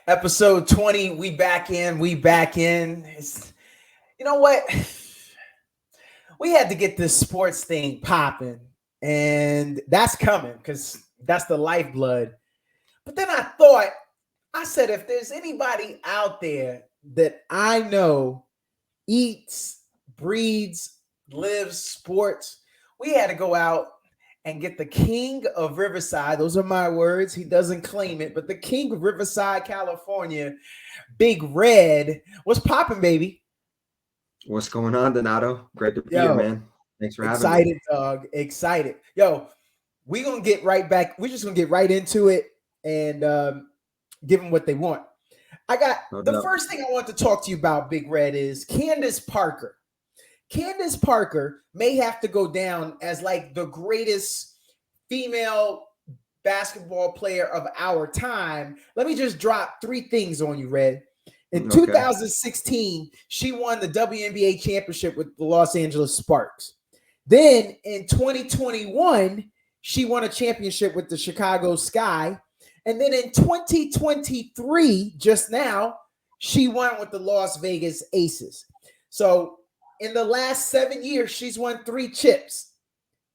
Episode 20, we back in. You know what? We had to get this sports thing popping, and that's coming because that's the lifeblood. But then I said, if there's anybody out there that I know eats, breeds, lives sports, we had to go out and get the king of Riverside. Those are my words. He doesn't claim it, but the king of Riverside, California, Big Red. What's popping, baby? What's going on, Donato? Great to be here, man. Thanks for having me. Excited, dog. Excited. Yo, we're going to get right back. We're just going to get right into it and give them what they want. First thing I want to talk to you about, Big Red, is Candace Parker. Candace Parker may have to go down as like the greatest female basketball player of our time. Let me just drop three things on you, Red. In 2016, she won the WNBA championship with the Los Angeles Sparks. Then in 2021, she won a championship with the Chicago Sky. And then in 2023, just now, she won with the Las Vegas Aces. So in the last 7 years, she's won 3 chips.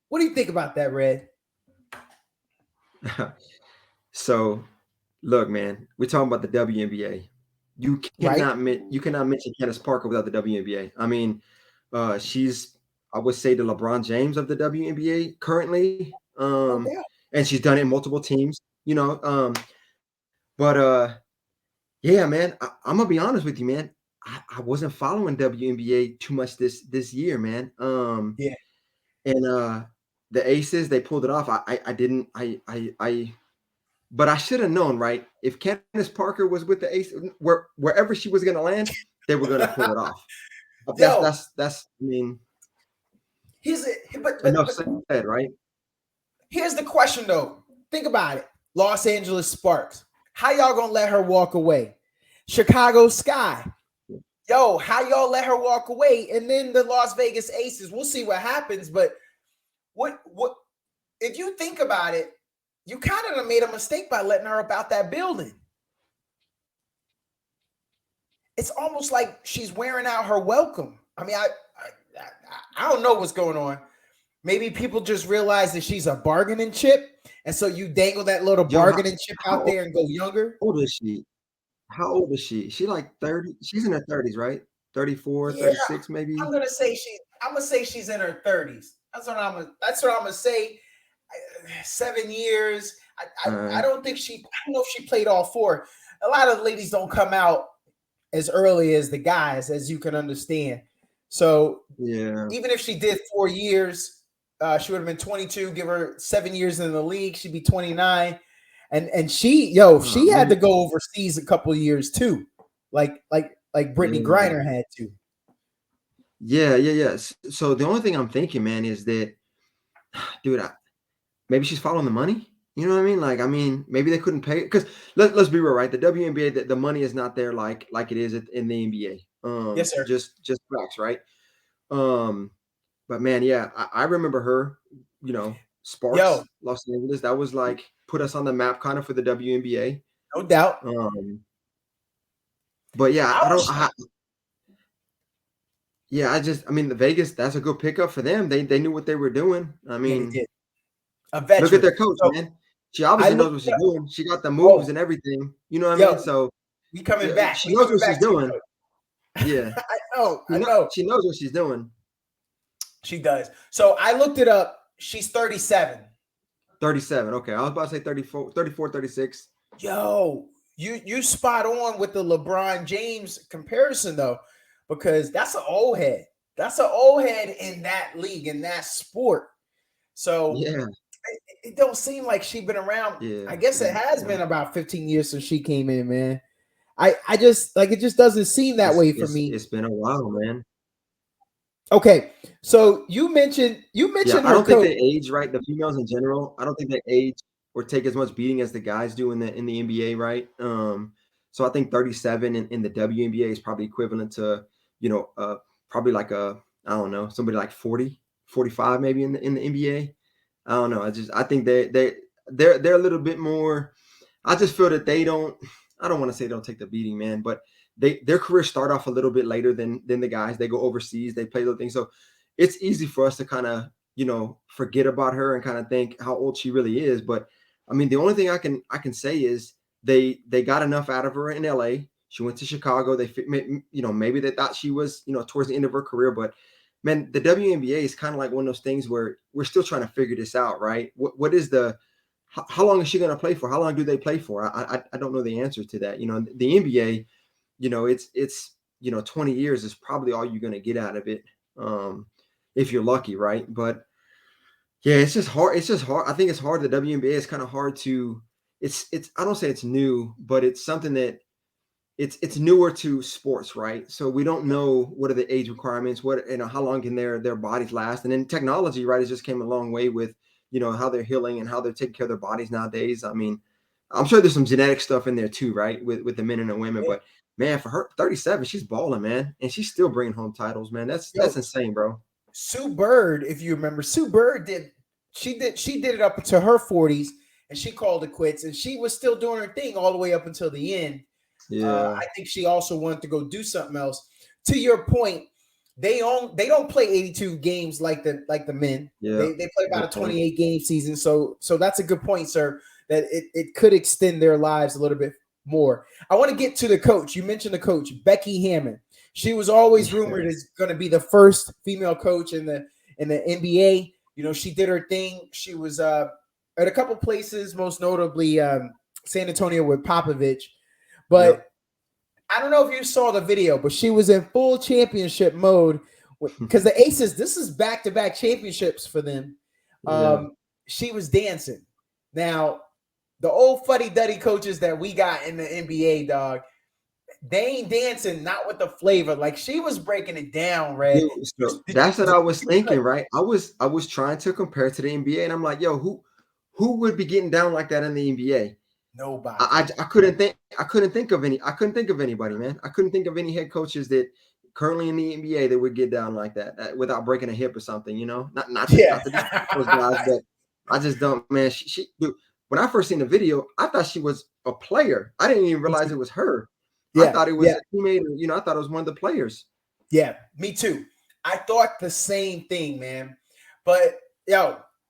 What do you think about that, Red? So, look, man, we're talking about the WNBA. You cannot mention Candace Parker without the WNBA. I mean, she's, I would say, the LeBron James of the WNBA currently. And she's done it in multiple teams, you know. Yeah, man, I'm gonna be honest with you, man. I wasn't following WNBA too much this year, man. And the Aces, they pulled it off. But I should have known, right? If Candace Parker was with the Aces, wherever she was gonna land, they were gonna pull it off. That's. I mean, enough said, right? Here's the question, though. Think about it. Los Angeles Sparks. How y'all gonna let her walk away? Chicago Sky. Yo, how y'all let her walk away? And then the Las Vegas Aces. We'll see what happens. But what if you think about it, you kind of made a mistake by letting her about that building. It's almost like she's wearing out her welcome. I mean, I don't know what's going on. Maybe people just realize that she's a bargaining chip. And so you dangle that little bargaining chip out there and go younger. How old is she? How old is she? She like 30. She's in her 30s, right? 34, 36, maybe. I'm gonna say she's in her 30s. That's what I'm gonna say. 7 years. I don't know if she played all 4. A lot of ladies don't come out as early as the guys, as you can understand. So yeah, even if she did 4 years, she would have been 22. Give her 7 years in the league, she'd be 29. And she had to go overseas a couple of years too, like Brittany Griner had to. Yeah. So the only thing I'm thinking, man, is that, dude, maybe she's following the money. You know what I mean? Like, I mean, maybe they couldn't pay it because let's be real, right? The WNBA, the money is not there like it is in the NBA. Yes, sir. Just facts, right? But man, yeah, I remember her. You know, Sparks, Los Angeles. That was like put us on the map, kind of, for the WNBA. No doubt. But yeah, I mean, the Vegas, that's a good pickup for them. They knew what they were doing. I mean, look at their coach, man. She obviously knows what she's doing. She got the moves and everything. You know what I mean? So we coming back. She knows what she's doing. Yeah, I know. She knows what she's doing. She does. So I looked it up. She's 37. 37. Okay, I was about to say 34, 36. Yo, you spot on with the LeBron James comparison, though, because that's an old head. That's an old head in that league, in that sport. So yeah, it don't seem like she's been around. Yeah, I guess it has been about 15 years since she came in, man. I just like, it just doesn't seem that way for me. It's been a while, man. Okay, so you mentioned I don't think they age right. The females in general, I don't think they age or take as much beating as the guys do in the NBA, right? So I think 37 in the WNBA is probably equivalent to, probably like I don't know, somebody like 40, 45 maybe in the NBA. I don't know. I think they're a little bit more. I just feel that they don't. I don't want to say they don't take the beating, man, but their careers start off a little bit later than the guys. They go overseas, they play those things. So it's easy for us to kind of, forget about her and kind of think how old she really is. But I mean, the only thing I can say is they got enough out of her in LA. She went to Chicago. Maybe they thought she was, towards the end of her career, but man, the WNBA is kind of like one of those things where we're still trying to figure this out, right? What is how long is she going to play for? How long do they play for? I don't know the answer to that. The NBA, it's 20 years is probably all you're going to get out of it, if you're lucky, right? But yeah, it's just hard. It's just hard. I think it's hard. The WNBA is kind of hard to. It's. I don't say it's new, but it's something that it's newer to sports, right? So we don't know what are the age requirements, how long can their bodies last, and then technology, right, has just came a long way with how they're healing and how they're taking care of their bodies nowadays. I mean, I'm sure there's some genetic stuff in there too, right, with the men and the women. But man, for her 37, she's balling, man, and she's still bringing home titles, man. That's insane, bro. Sue Bird, if you remember, Sue Bird did it up to her 40s, and she called it quits, and she was still doing her thing all the way up until the end. Yeah, I think she also wanted to go do something else. To your point, they don't play 82 games like the men. Yeah. They play about a 28 game season. So that's a good point, sir, that it could extend their lives a little bit more. I want to get to the coach. You mentioned the coach, Becky Hammons. She was always rumored as going to be the first female coach in the NBA. She did her thing. She was at a couple places, most notably San Antonio with Popovich. But I don't know if you saw the video, but she was in full championship mode because the Aces, this is back-to-back championships for them. She was dancing. Now, the old fuddy-duddy coaches that we got in the NBA, dog, they ain't dancing, not with the flavor. Like, she was breaking it down, Red. So that's what I was thinking, right? I was trying to compare to the NBA, and I'm like, yo, who would be getting down like that in the NBA? Nobody. I couldn't think of anybody, man. I couldn't think of any head coaches that currently in the NBA that would get down like that without breaking a hip or something, Not those guys, but I just don't, man. She dude, when I first seen the video, I thought she was a player. I didn't even realize it was her. I thought it was a teammate, I thought it was one of the players. Yeah, me too. I thought the same thing, man. But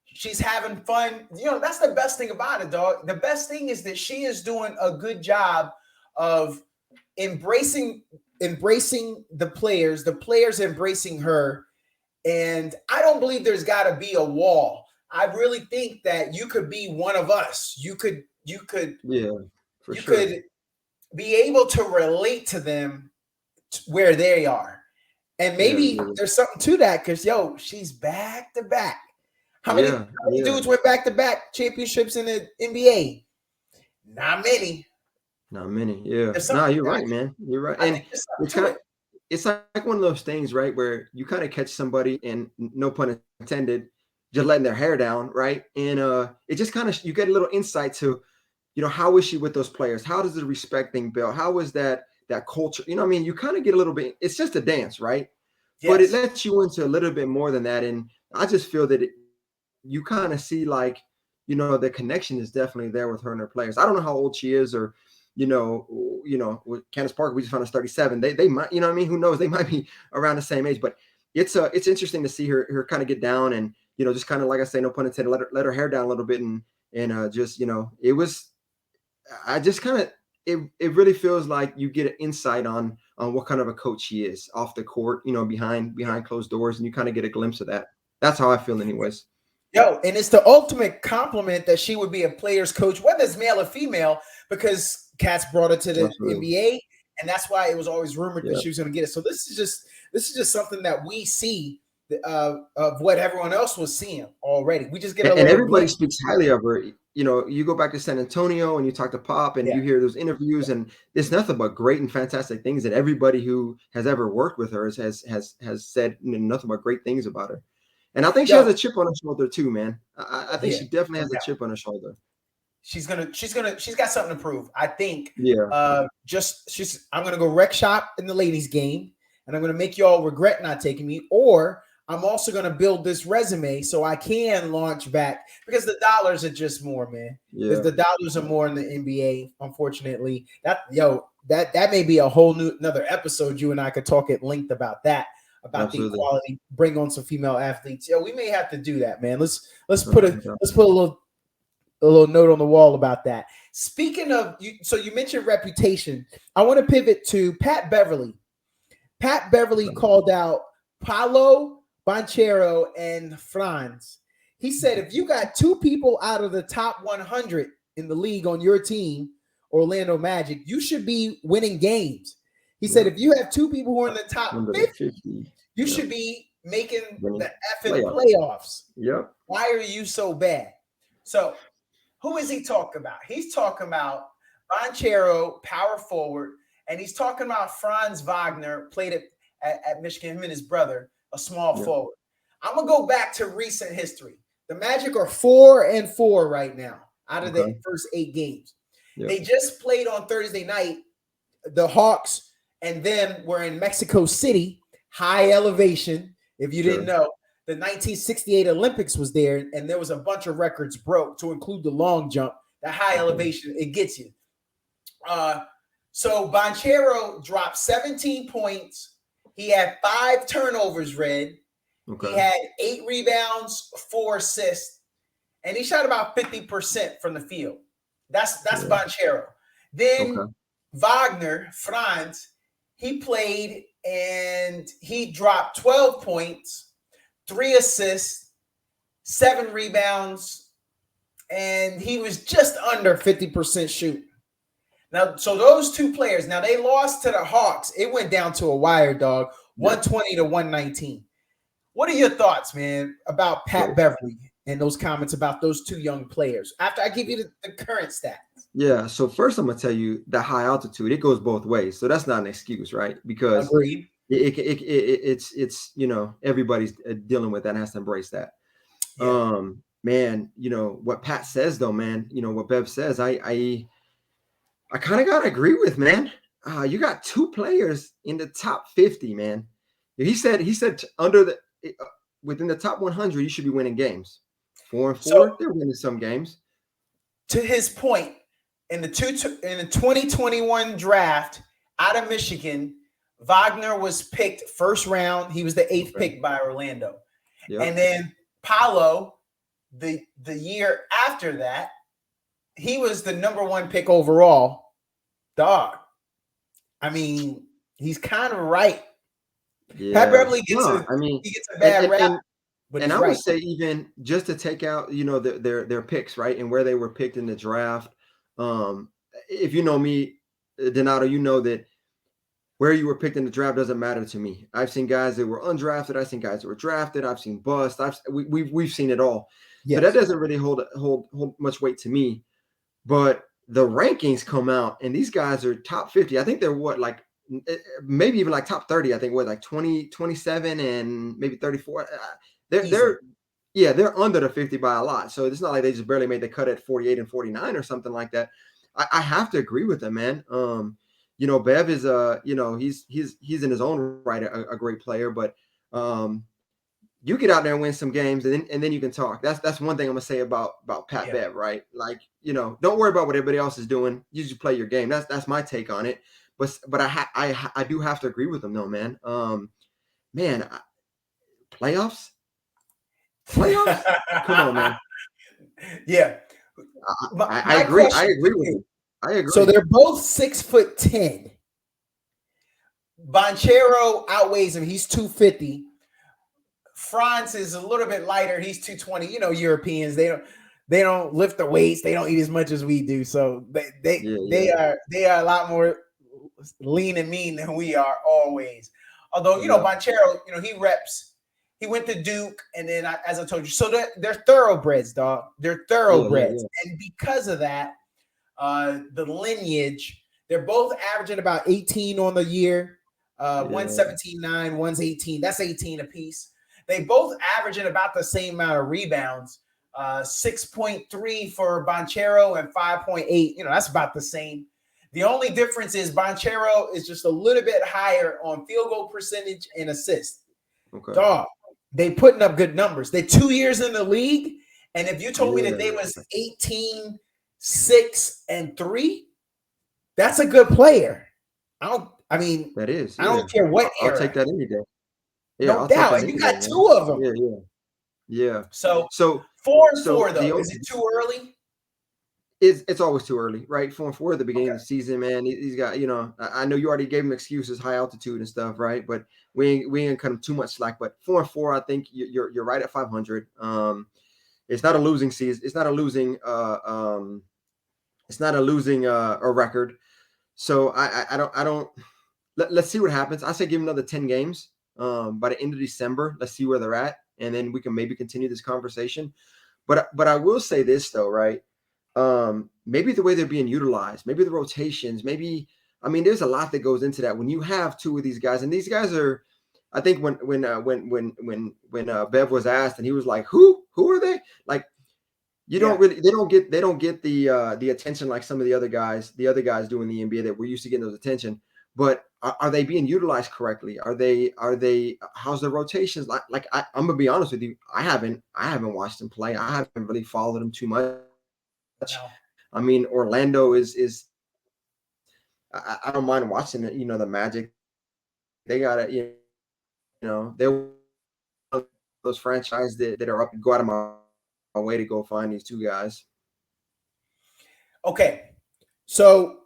she's having fun. That's the best thing about it, dog. The best thing is that she is doing a good job of embracing the players embracing her. And I don't believe there's got to be a wall. I really think that you could be one of us. You could be able to relate to them where they are. And maybe there's something to that because, she's back to back. How many dudes went back-to-back championships in the NBA? Not many. Yeah. No, you're right, man. You're right. And it's like one of those things, right, where you kind of catch somebody, and no pun intended, just letting their hair down, right? And it just kind of, you get a little insight to, how is she with those players? How does the respect thing build? How is that culture? You kind of get a little bit, it's just a dance, right? Yes. But it lets you into a little bit more than that. And I just feel that you kind of see like, the connection is definitely there with her and her players. I don't know how old she is, or, with Candace Parker, we just found us 37. They might, who knows? They might be around the same age, but it's interesting to see her kind of get down and, just kind of, like I say, no pun intended, let her hair down a little bit. And just, it was, I just kind of, it really feels like you get an insight on what kind of a coach she is off the court, behind closed doors, and you kind of get a glimpse of that. That's how I feel anyways. And it's the ultimate compliment that she would be a player's coach, whether it's male or female, because Katz brought her to the NBA, and that's why it was always rumored that she was going to get it. So this is just something that we see of what everyone else was seeing already. We just get and everybody speaks highly of her. You go back to San Antonio and you talk to Pop and you hear those interviews, and it's nothing but great and fantastic things that everybody who has ever worked with her has said nothing but great things about her. And I think she has a chip on her shoulder too, man. I think she definitely has a chip on her shoulder. She's got something to prove. I think. I'm gonna go wreck shop in the ladies' game, and I'm gonna make y'all regret not taking me, or I'm also going to build this resume so I can launch back because the dollars are just more, man. Yeah. The dollars are more in the NBA, unfortunately. That may be a whole another episode. You and I could talk at length about that, about Absolutely. the equality, bring on some female athletes. Yo, we may have to do that, man. Let's put a little note on the wall about that. Speaking of you, so you mentioned reputation. I want to pivot to Pat Beverly. Pat Beverly called out Paolo Banchero and Franz. He said, if you got two people out of the top 100 in the league on your team, Orlando Magic, you should be winning games. He said, if you have two people who are in the top 50, you should be making the effing playoffs. Yep. Why are you so bad? So who is he talking about? He's talking about Banchero, power forward, and he's talking about Franz Wagner, played at Michigan, him and his brother, a small forward. I'm going to go back to recent history. The Magic are 4-4 right now out of the first 8 games. Yep. They just played on Thursday night. The Hawks and them were in Mexico City, high elevation. If you didn't know, the 1968 Olympics was there, and there was a bunch of records broke to include the long jump. The high elevation, it gets you. So Banchero dropped 17 points. He had 5 turnovers, Red. He had 8 rebounds, 4 assists, and he shot about 50% from the field. That's Banchero. Then Wagner, Franz, he played and he dropped 12 points, 3 assists, 7 rebounds, and he was just under 50% shooting. Now, so those two players, now they lost to the Hawks. It went down to a wire, dog, 120 to 119. What are your thoughts, man, about Pat Beverly and those comments about those two young players after I give you the current stats? Yeah, so first I'm going to tell you that high altitude, it goes both ways. So that's not an excuse, right? Because agreed. It's everybody's dealing with that and has to embrace that. Yeah. Man, what Pat says though, man, what Bev says, I kind of got to agree with, man. You got 2 players in the top 50, man. He said within the top 100, you should be winning games. 4-4, so, they're winning some games. To his point, in the 2021 draft out of Michigan, Wagner was picked first round. He was the 8th pick by Orlando. Yep. And then Paolo, the year after that, he was the number 1 pick overall. Dog. I mean, he's kind of right. Yeah. Pat Beverly gets a bad rap. And I would say even just to take out, their picks, right, and where they were picked in the draft. If you know me, Donato, you know that where you were picked in the draft doesn't matter to me. I've seen guys that were undrafted. I've seen guys that were drafted. I've seen bust. We've seen it all. Yes. So that doesn't really hold much weight to me. But the rankings come out, and these guys are top 50. I think they're maybe even like top 30. I think like 20, 27, and maybe 34. They're under the 50 by a lot. So it's not like they just barely made the cut at 48 and 49 or something like that. I have to agree with them, man. Bev is he's in his own right a great player, but you get out there and win some games, and then you can talk. That's one thing I'm gonna say about Pat Bev, right? Like, don't worry about what everybody else is doing. You just play your game. That's my take on it. But I do have to agree with him though, man. Playoffs. Come on, man. Yeah, I agree. I agree with you. I agree. So they're both 6'10". Banchero outweighs him. He's 250. Franz is a little bit lighter. He's 220. Europeans, they don't lift the weights. They don't eat as much as we do. So they are a lot more lean and mean than we are always. Although, Banchero, he reps. He went to Duke, and then, as I told you, so they're thoroughbreds, dog. They're thoroughbreds. Yeah. And because of that, the lineage, they're both averaging about 18 on the year. One's 17.9, one's 18. That's 18 apiece. They both averaging about the same amount of rebounds. 6.3 for Banchero and 5.8. That's about the same. The only difference is Banchero is just a little bit higher on field goal percentage and assist. Okay. Dog, they putting up good numbers. They're 2 years in the league, and if you told me that they was 18, 6, and 3, that's a good player. That is. I don't care what I'll era. take that any day. Yeah, No I'll take doubt. that And you any got day, 2 of them. Yeah. So So 4-4 though. Is it too early? It's always too early, right? 4-4 at the beginning of the season, man. He's got, I know you already gave him excuses, high altitude and stuff, right? But we ain't cut him too much slack. But 4-4, I think you're right at 500. It's not a losing season. It's not a losing a record. So I don't. Let's see what happens. I say give him another 10 games. By the end of December, let's see where they're at, and then we can maybe continue this conversation. But I will say this though, right? Maybe the way they're being utilized, maybe the rotations, there's a lot that goes into that. When you have 2 of these guys, and these guys are, I think when Bev was asked, and he was like, "Who are they?" Like, they don't get the attention like some of the other guys do in the NBA that we're used to getting those attention. But are they being utilized correctly? Are they? How's the rotations? I'm gonna be honest with you. I haven't watched them play. I haven't really followed them too much. No. Orlando is. I don't mind watching it. The Magic. They got it. They're those franchises that are up and go out of my way to go find these 2 guys. Okay, so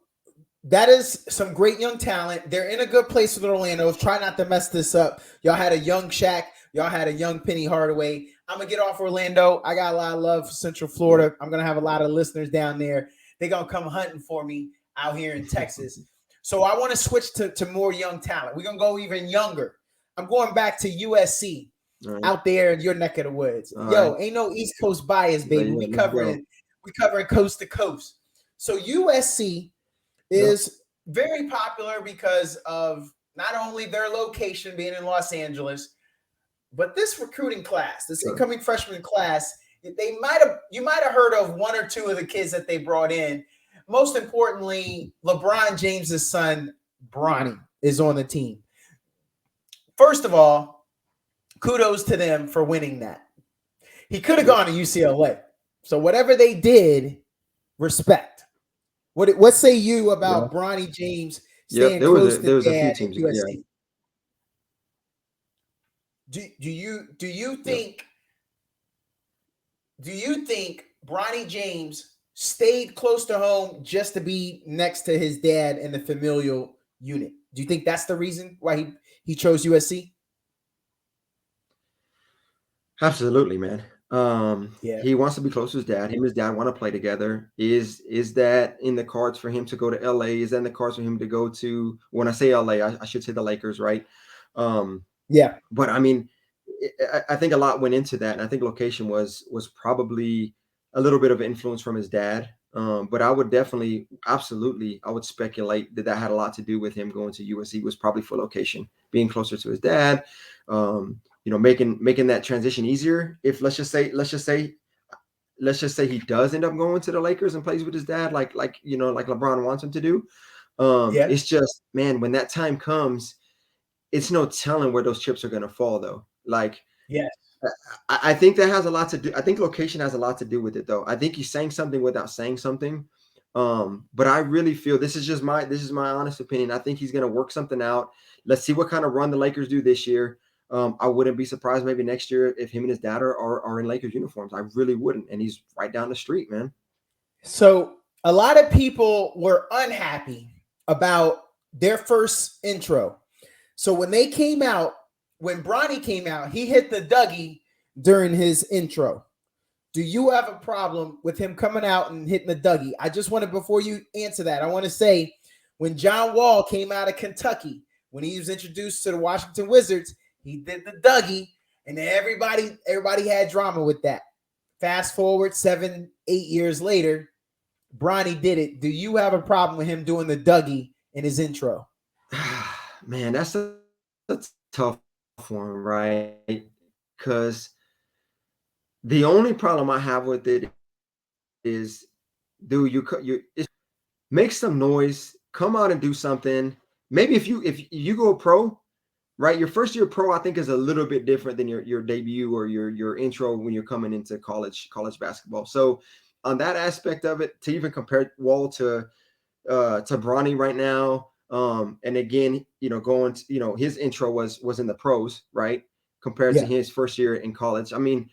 that is some great young talent. They're in a good place with Orlando. Try not to mess this up. Y'all had a young Shaq. Y'all had a young Penny Hardaway. I'm going to get off Orlando. I got a lot of love for Central Florida. I'm going to have a lot of listeners down there. They're going to come hunting for me out here in Texas. So I want to switch to more young talent. We're going to go even younger. I'm going back to USC out there in your neck of the woods. Ain't no East Coast bias, baby. We covering coast to coast. So USC is very popular because of not only their location being in Los Angeles, but this recruiting class, this incoming freshman class, you might have heard of 1 or 2 of the kids that they brought in. Most importantly, LeBron James's son, Bronny, is on the team. First of all, kudos to them for winning that. He could have gone to UCLA. So whatever they did, respect. What say you about Bronny James staying close to dad at USC? Do you think Bronny James stayed close to home just to be next to his dad in the familial unit? Do you think that's the reason why he chose USC? Absolutely, man. He wants to be close to his dad. Him and his dad want to play together. Is that in the cards for him to go to LA? Is that in the cards for him to go to, when I say LA, I should say the Lakers, right? But I think a lot went into that. And I think location was probably a little bit of influence from his dad. But I would definitely, absolutely, I would speculate that had a lot to do with him going to USC. Was probably for location, being closer to his dad, making that transition easier. If let's just say he does end up going to the Lakers and plays with his dad, like LeBron wants him to do. It's just, man, when that time comes, it's no telling where those chips are going to fall, though. I think that has a lot to do. I think location has a lot to do with it, though. I think he's saying something without saying something. But I really feel, this is my honest opinion. I think he's going to work something out. Let's see what kind of run the Lakers do this year. I wouldn't be surprised maybe next year if him and his dad are in Lakers uniforms. I really wouldn't. And he's right down the street, man. So a lot of people were unhappy about their first intro. So when Bronny came out, he hit the Dougie during his intro. Do you have a problem with him coming out and hitting the Dougie? I just wanted, before you answer that, I want to say, when John Wall came out of Kentucky, when he was introduced to the Washington Wizards, he did the Dougie, and everybody had drama with that. Fast forward 7-8 years later, Bronny did it. Do you have a problem with him doing the Dougie in his intro? Man, that's a tough one, right? Because the only problem I have with it is, dude, you make some noise, come out and do something. Maybe if you go pro, right? Your first year pro, I think, is a little bit different than your debut or your intro when you're coming into college basketball. So on that aspect of it, to even compare Wall to Bronny right now, and again, going to, his intro was in the pros, right? Compared to his first year in college. I mean,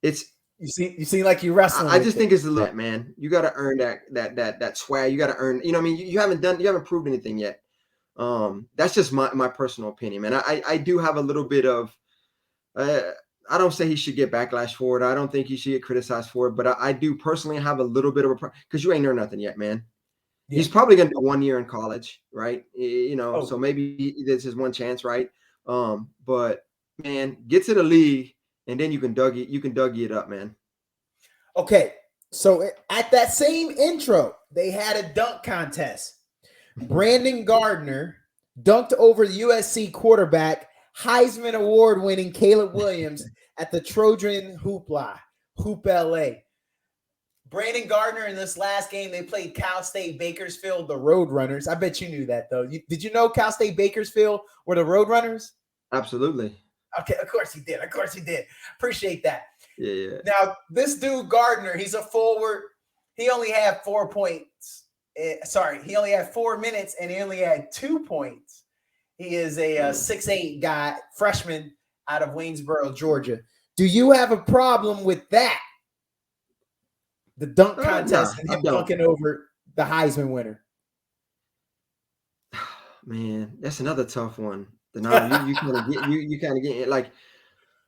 it's you seem like you're wrestling. I just think it's a little, man. You got to earn that swag. You got to earn. I mean, you haven't proved anything yet. That's just my personal opinion, man. I do have a little bit of. I don't say he should get backlash for it. I don't think he should get criticized for it. But I do personally have a little bit of a because you ain't learned nothing yet, man. Yeah. He's probably going to do 1 year in college, right? So maybe this is one chance, right? But man, get to the league and then you can Dougie it up, man. Okay, so at that same intro, they had a dunk contest. Brandon Gardner dunked over the USC quarterback, Heisman Award-winning Caleb Williams at the Trojan HoopLA. Brandon Gardner in this last game, they played Cal State Bakersfield, the Roadrunners. I bet you knew that, though. Did you know Cal State Bakersfield were the Roadrunners? Absolutely. Okay, of course he did. Appreciate that. Yeah. Now, this dude, Gardner, he's a forward. He only had 4 points. He only had 4 minutes, and he only had 2 points. He is a 6'8" guy, freshman out of Waynesboro, Georgia. Do you have a problem with that? The dunk contest and him dunking over the Heisman winner. Man, that's another tough one. You kind of get like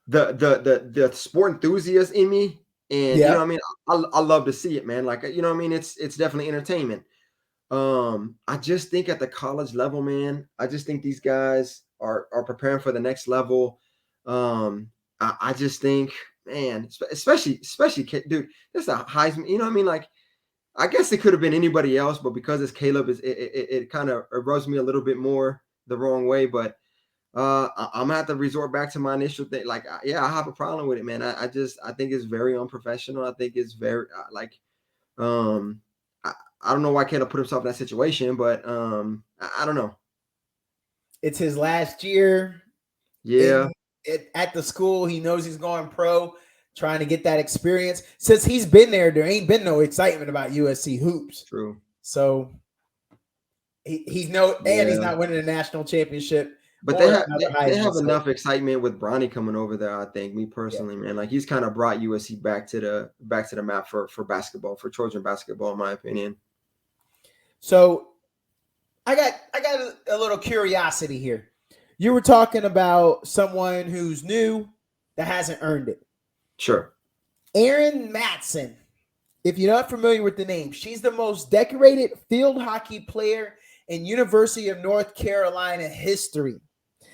the sport enthusiast in me, and you know what I mean. I love to see it, man. Like what I mean. It's definitely entertainment. I just think at the college level, man, I just think these guys are preparing for the next level. I just think, man, especially dude, this is a Heisman. You know what I mean? Like, I guess it could have been anybody else, but because it's Caleb, it kind of rubs me a little bit more the wrong way. But I'm gonna have to resort back to my initial thing. Like, I have a problem with it, man. I think it's very unprofessional. I think it's very I don't know why Caleb put himself in that situation, but I don't know. It's his last year. Yeah. At the school, he knows he's going pro, trying to get that experience. Since he's been there ain't been no excitement about USC hoops. True. So he's not winning a national championship. But they have enough excitement with Bronny coming over there. I think, me personally, man, like he's kind of brought USC back to the map for basketball, for Trojan basketball, in my opinion. So I got a little curiosity here. You were talking about someone who's new that hasn't earned it. Sure. Erin Matson. If you're not familiar with the name, she's the most decorated field hockey player in University of North Carolina history.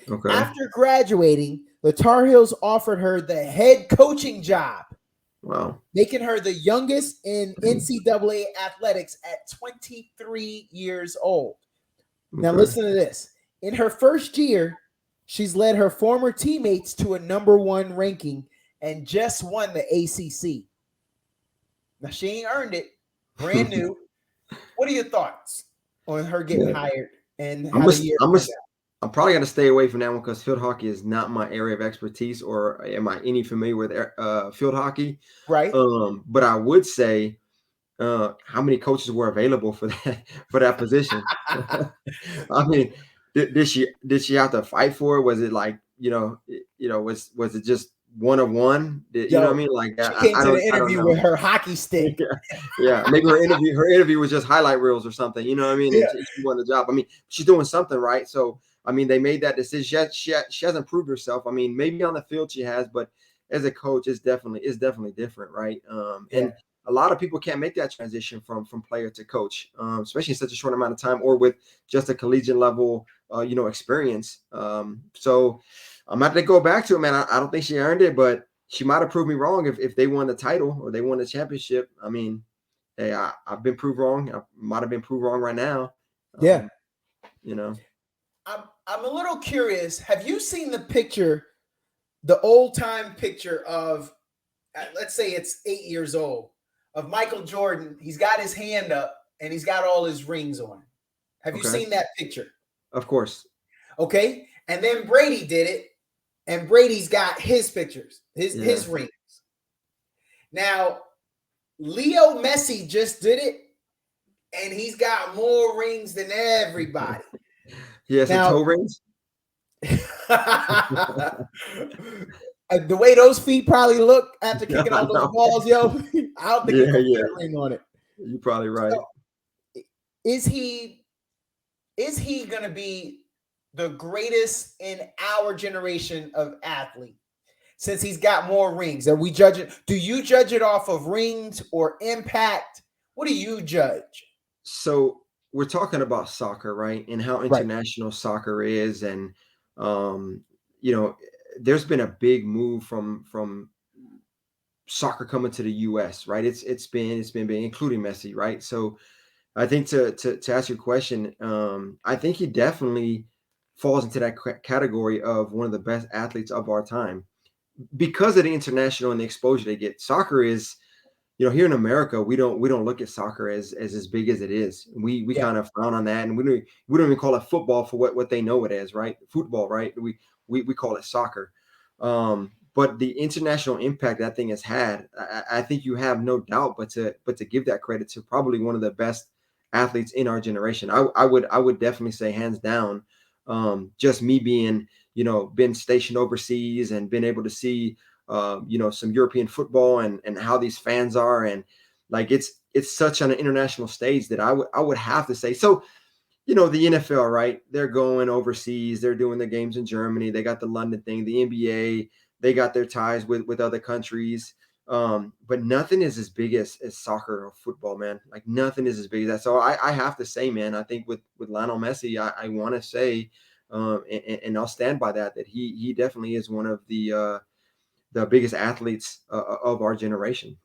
Okay. After graduating, the Tar Heels offered her the head coaching job. Wow. Making her the youngest in NCAA athletics at 23 years old. Okay. Now listen to this. In her first year, she's led her former teammates to a #1 ranking and just won the ACC. Now, she ain't earned it. Brand new. What are your thoughts on her getting hired? And I'm probably going to stay away from that one because field hockey is not my area of expertise, or am I any familiar with field hockey? Right. But I would say how many coaches were available for that position? I mean, did she have to fight for it? Was it like, was it just one of one? You know what I mean? Like, she came to the interview with her hockey stick. Yeah. Maybe her interview was just highlight reels or something. You know what I mean? Yeah. And she won the job. I mean, she's doing something right. So, I mean, they made that decision. She hasn't proved herself. I mean, maybe on the field she has, but as a coach, it's definitely different, right? And a lot of people can't make that transition from player to coach, especially in such a short amount of time, or with just a collegiate level, experience. So I'm going to have to go back to it, man. I don't think she earned it, but she might have proved me wrong if they won the title or they won the championship. I mean, hey, I've been proved wrong. I might have been proved wrong right now. I'm a little curious. Have you seen the picture, the old time picture of, let's say it's 8 years old, of Michael Jordan? He's got his hand up and he's got all his rings on. Have you seen that picture? Of course. Okay. And then Brady did it, and Brady's got his pictures, his rings. Now, Leo Messi just did it, and he's got more rings than everybody. He has some toe rings. The way those feet probably look after kicking all those balls, yo, I don't think he could put a ring on it. You're probably right. So, is he gonna be the greatest in our generation of athlete since he's got more rings? Are we judging? Do you judge it off of rings or impact? What do you judge? So we're talking about soccer, right? And how international soccer is, and there's been a big move from soccer coming to the U.S., right? It's been big, including Messi, right? So I think to ask your question, I think he definitely falls into that category of one of the best athletes of our time because of the international and the exposure they get. Soccer is, here in America, we don't look at soccer as big as it is. We kind of frown on that, and we don't even call it football for what they know it as, right? Football, right? We call it soccer. But the international impact that thing has had, I think you have no doubt, but to give that credit to probably one of the best athletes in our generation. I would definitely say hands down. Just me being, been stationed overseas and been able to see, some European football and how these fans are, and like it's such on an international stage that I would have to say. So, the NFL, right? They're going overseas. They're doing the games in Germany. They got the London thing. The NBA, they got their ties with other countries. But nothing is as big as soccer or football, man. Like nothing is as big as that. So I have to say, man, I think with Lionel Messi, I want to say, and I'll stand by that he definitely is one of the biggest athletes of our generation.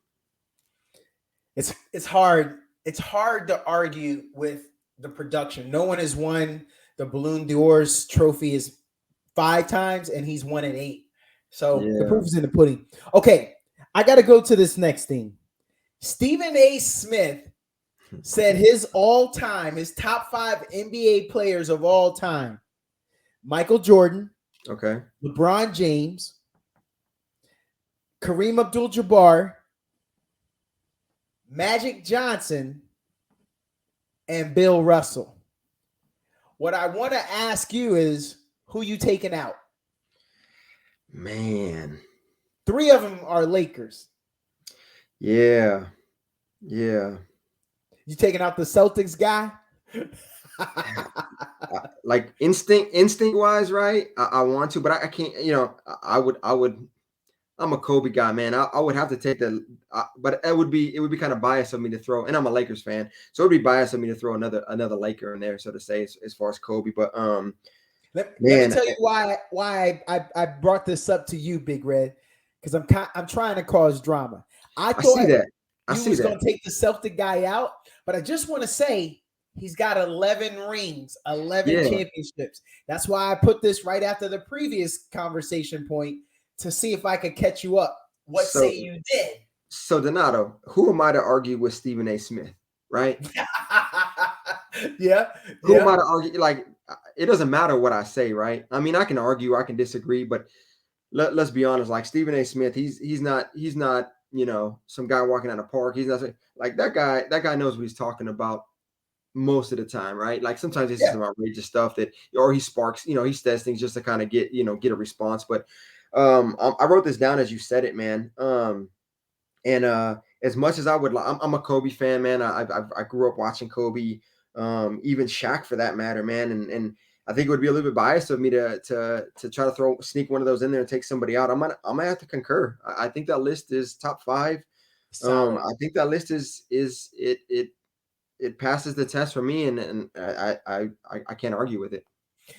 It's hard. It's hard to argue with the production. No one has won the Ballon d'Or trophy is 5 times, and he's won it 8. So the proof is in the pudding. Okay, I got to go to this next thing. Stephen A. Smith said his top 5 NBA players of all time: Michael Jordan, LeBron James, Kareem Abdul-Jabbar, Magic Johnson, and Bill Russell. What I want to ask you is, who you taking out? Man. 3 of them are Lakers. Yeah. You taking out the Celtics guy? Like instinct wise, right? I want to, but I can't, I would, I'm a Kobe guy, man. I would have to take but it would be kind of biased of me to throw, and I'm a Lakers fan, so it would be biased of me to throw another Laker in there, so to say, as far as Kobe. But let me tell you why I brought this up to you, Big Red, because I'm trying to cause drama. I thought you was going to take the Celtic guy out, but I just want to say he's got 11 rings, 11 championships. That's why I put this right after the previous conversation point to see if I could catch you up. What say you did? So Donato, who am I to argue with Stephen A. Smith, right? Who am I to argue? Like, it doesn't matter what I say, right? I mean, I can argue, I can disagree, but let's be honest. Like Stephen A. Smith, he's not some guy walking out of the park. He's not like that guy. That guy knows what he's talking about most of the time, right? Like sometimes it's some outrageous stuff or he sparks. He says things just to kind of get a response, but. I wrote this down as you said it, man. And as much as I would, I'm a Kobe fan, man. I grew up watching Kobe, even Shaq for that matter, man. And I think it would be a little bit biased of me to try to sneak one of those in there and take somebody out. I'm gonna have to concur. I think that list is top 5. I think that list it passes the test for me, and I can't argue with it.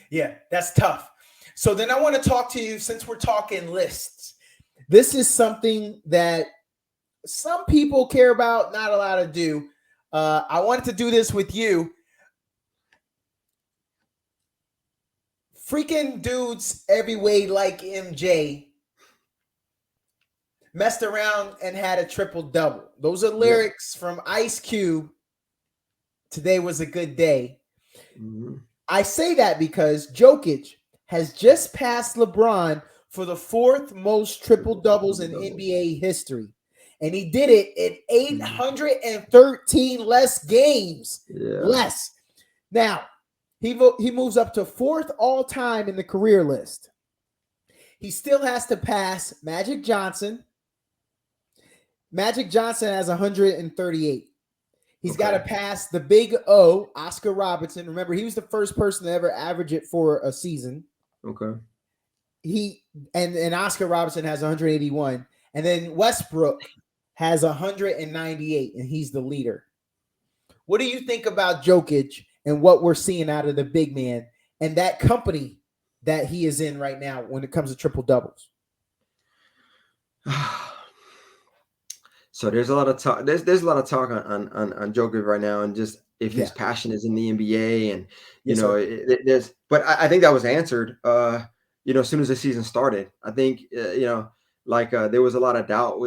Yeah, that's tough. So then I want to talk to you, since we're talking lists. This is something that some people care about, not a lot to do. I wanted to do this with you. Freaking dudes every way like MJ messed around and had a triple-double. Those are lyrics from Ice Cube. Today was a good day. Mm-hmm. I say that because Jokic has just passed LeBron for the fourth most triple doubles in NBA history. And he did it in 813 less games. Yeah. Less. Now, he moves up to fourth all time in the career list. He still has to pass Magic Johnson. Magic Johnson has 138. He's got to pass the big O, Oscar Robertson. Remember, he was the first person to ever average it for a season. Okay. And Oscar Robertson has 181. And then Westbrook has 198, and he's the leader. What do you think about Jokic and what we're seeing out of the big man and that company that he is in right now when it comes to triple doubles? So there's a lot of talk. There's a lot of talk on Jokic right now, and just if his passion is in the NBA, and there's. But I think that was answered. As soon as the season started, I think there was a lot of doubt.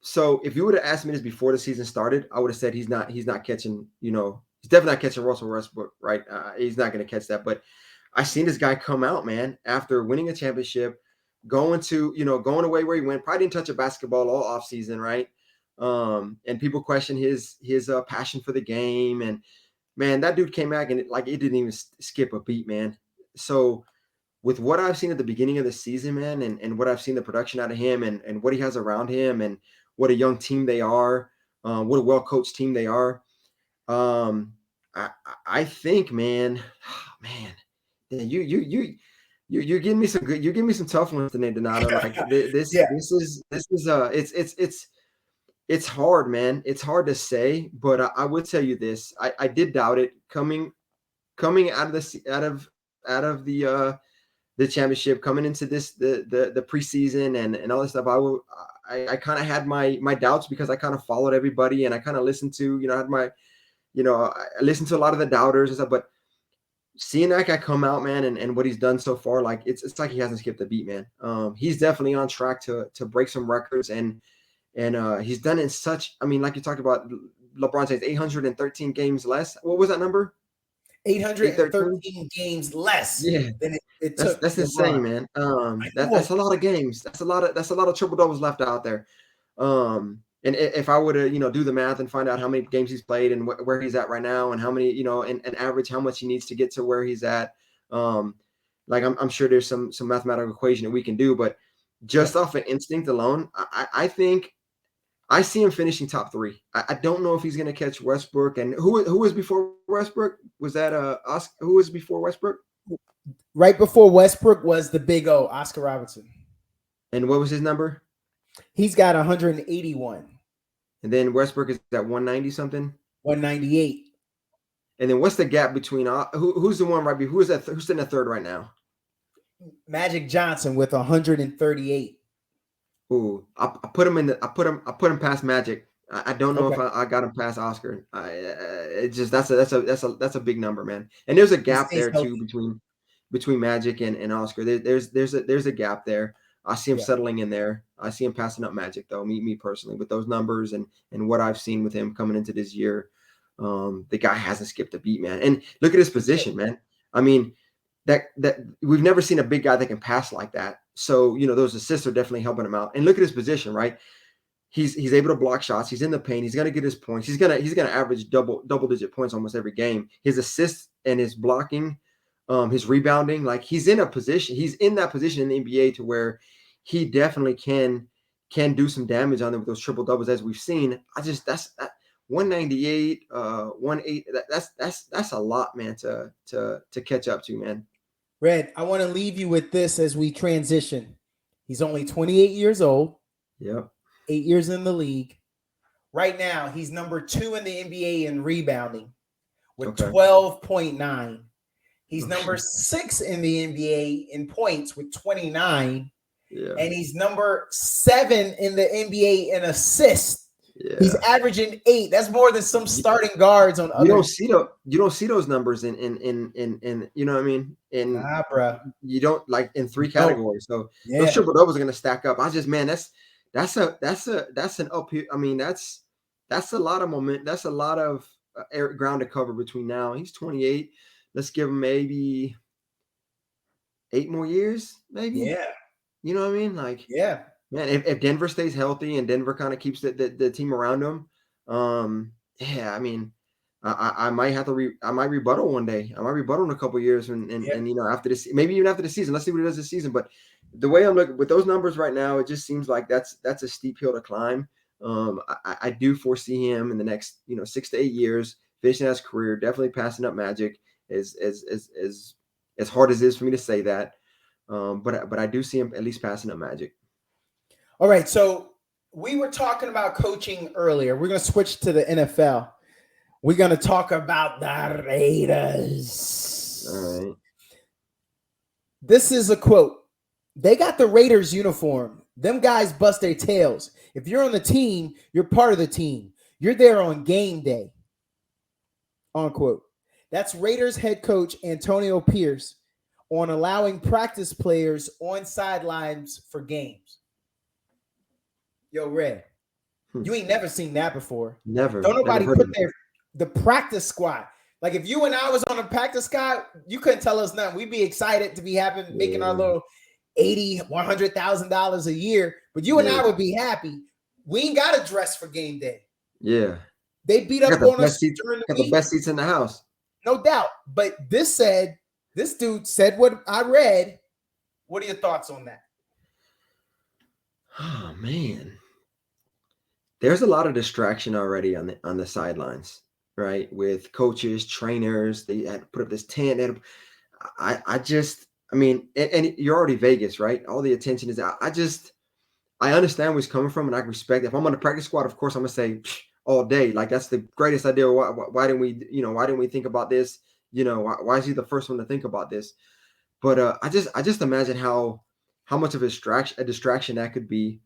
So if you would have asked me this before the season started, I would have said he's not catching. He's definitely not catching Russell Westbrook, right? He's not going to catch that. But I seen this guy come out, man, after winning a championship. Going away where he went, probably didn't touch a basketball all off season, right? And people question his passion for the game, and man, that dude came back and it didn't even skip a beat, man. So with what I've seen at the beginning of the season, man, and what I've seen the production out of him, and what he has around him, and what a young team they are, what a well coached team they are, I think, man, You're giving me some good. You're giving me some tough ones today, Donato. Like this is it's hard, man. It's hard to say, but I would tell you this. I did doubt it coming out of the championship, coming into the preseason and all this stuff. I kind of had my doubts because I kind of followed everybody and I kind of listened to I listened to a lot of the doubters and stuff, but seeing that guy come out, man, and what he's done so far, like it's like he hasn't skipped a beat, man. He's definitely on track to break some records, and he's done it in such. I mean, like you talked about, LeBron James 813 games less. What was that number? 813 games less. Yeah, than it took. That's insane, man. That's a lot of games. That's a lot of triple doubles left out there. And if I were to, do the math and find out how many games he's played and where he's at right now and how many, and average how much he needs to get to where he's at, I'm sure there's some mathematical equation that we can do, but just off of instinct alone, I think I see him finishing top 3. I don't know if he's going to catch Westbrook. And who was before Westbrook? Was that Oscar? Who was before Westbrook? Right before Westbrook was the big O, Oscar Robertson. And what was his number? He's got 181. And then Westbrook is at 190 something? 198. And then what's the gap between who's the one right before? Who's in the third right now? Magic Johnson with 138. Ooh, I put him past Magic. I don't know if I got him past Oscar. That's a big number, man. And there's a gap there too between Magic and Oscar. There's a gap there. I see him settling in there. I see him passing up Magic, though. Me personally, with those numbers and what I've seen with him coming into this year, the guy hasn't skipped a beat, man. And look at his position, man. I mean, that we've never seen a big guy that can pass like that. So those assists are definitely helping him out. And look at his position, right? He's able to block shots. He's in the paint. He's gonna get his points. He's gonna average double digit points almost every game. His assists and his blocking. His rebounding, like he's in that position in the NBA to where he definitely can do some damage on them with those triple doubles as we've seen. That's 198, 18. That's a lot, man, to catch up to, man. Red, I want to leave you with this as we transition. He's only 28 years old. Yep. 8 years in the league. Right now, he's number 2 in the NBA in rebounding with 12.9. He's number 6 in the NBA in points with 29. Yeah. And he's number 7 in the NBA in assists. Yeah. He's averaging 8. That's more than some starting guards on other. You don't see those numbers in you know what I mean? Nah, bro. You don't, like, in 3 categories. So those triple doubles are gonna stack up. That's an up here. I mean, that's a lot of moment. That's a lot of ground to cover between now. He's 28. Let's give him maybe 8 more years, maybe. Yeah. You know what I mean? Like, yeah, man, if Denver stays healthy and Denver kind of keeps the team around him, yeah, I mean, I might have to I might rebuttal one day. I might rebuttal in a couple of years, and you know, after this, maybe even after the season. Let's see what he does this season. But the way I'm looking with those numbers right now, it just seems like that's a steep hill to climb. I do foresee him in the next 6 to 8 years finishing his career, definitely passing up Magic. As hard as it is for me to say that, but I do see him at least passing up Magic. All right, so we were talking about coaching earlier. We're going to switch to the NFL. We're going to talk about the Raiders. All right. This is a quote. They got the Raiders uniform. Them guys bust their tails. If you're on the team, you're part of the team. You're there on game day. Unquote. That's Raiders head coach Antonio Pierce on allowing practice players on sidelines for games. Yo, Red, you ain't never seen that before. Never. Don't nobody never put the practice squad. Like if you and I was on a practice squad, you couldn't tell us nothing. We'd be excited to be making our little $80,000, $100,000 a year. But you and I would be happy. We ain't got to dress for game day. Yeah. They beat up on us during the week. The best seats in the house. No doubt. But this dude said what I read. What are your thoughts on that? Oh man. There's a lot of distraction already on the sidelines, right? With coaches, trainers, they had to put up this tent. I mean, and you're already Vegas, right? All the attention is out. I understand where he's coming from, and I respect it. If I'm on the practice squad, of course, I'm gonna say all day, like that's the greatest idea. Why didn't we think about this? Why is he the first one to think about this? But I just imagine how much of a distraction that could be.